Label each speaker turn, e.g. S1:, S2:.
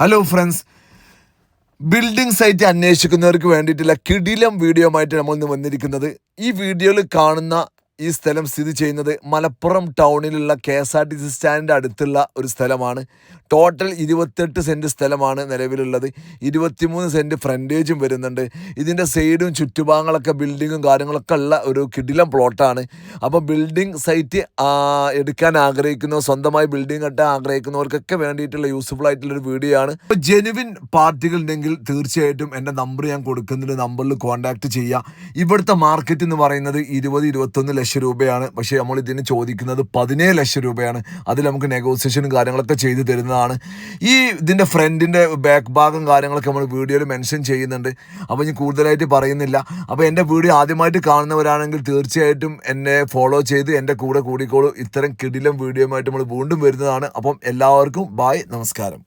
S1: Hello friends, building site അന്വേഷിക്കുന്നവർക്ക് വേണ്ടിയിട്ടുള്ള കിടിലം video ആയിട്ട് നമ്മൾ ഇന്ന് വന്നിരിക്കുന്നത്. ഈ വീഡിയോയിൽ കാണുന്ന ഈ സ്ഥലം സ്ഥിതി ചെയ്യുന്നത് മലപ്പുറം ടൗണിലുള്ള KSRTC സ്റ്റാൻഡിൻ്റെ അടുത്തുള്ള ഒരു സ്ഥലമാണ്. ടോട്ടൽ 28 സെൻറ്റ് സ്ഥലമാണ് നിലവിലുള്ളത്. 23 സെൻറ്റ് ഫ്രണ്ടേജും വരുന്നുണ്ട്. ഇതിൻ്റെ സൈഡും ചുറ്റുഭാഗങ്ങളൊക്കെ ബിൽഡിങ്ങും കാര്യങ്ങളൊക്കെ ഉള്ള ഒരു കിടിലം പ്ലോട്ടാണ്. അപ്പോൾ ബിൽഡിംഗ് സൈറ്റ് എടുക്കാൻ ആഗ്രഹിക്കുന്നവർ, സ്വന്തമായി ബിൽഡിംഗ് കെട്ടാൻ ആഗ്രഹിക്കുന്നവർക്കൊക്കെ വേണ്ടിയിട്ടുള്ള യൂസ്ഫുൾ ആയിട്ടുള്ളൊരു വീഡിയോ ആണ്. ഇപ്പോൾ ജെനുവിൻ പാർട്ടികൾ ഉണ്ടെങ്കിൽ തീർച്ചയായിട്ടും എൻ്റെ നമ്പർ ഞാൻ കൊടുക്കുന്നുണ്ട്. നമ്പറിൽ കോൺടാക്ട് ചെയ്യുക. ഇവിടുത്തെ മാർക്കറ്റ് എന്ന് പറയുന്നത് 20-21 ലക്ഷം രൂപയാണ്. പക്ഷേ നമ്മൾ ഇതിന് ചോദിക്കുന്നത് 17 ലക്ഷം രൂപയാണ്. അതിൽ നമുക്ക് നെഗോസിയേഷനും കാര്യങ്ങളൊക്കെ ചെയ്തു തരുന്നതാണ്. ഇതിൻ്റെ ഫ്രണ്ടിൻ്റെ ബാക്ക് ഭാഗം കാര്യങ്ങളൊക്കെ നമ്മൾ വീഡിയോയിൽ മെൻഷൻ ചെയ്യുന്നുണ്ട്. അപ്പോൾ ഞാൻ കൂടുതലായിട്ട് പറയുന്നില്ല. അപ്പോൾ എൻ്റെ വീഡിയോ ആദ്യമായിട്ട് കാണുന്നവരാണെങ്കിൽ തീർച്ചയായിട്ടും എന്നെ ഫോളോ ചെയ്ത് എൻ്റെ കൂടെ കൂടിക്കോളൂ. ഇത്തരം കിടിലം വീഡിയോ ആയിട്ട് നമ്മൾ വീണ്ടും വരുന്നതാണ്. അപ്പം എല്ലാവർക്കും ബായ്, നമസ്കാരം.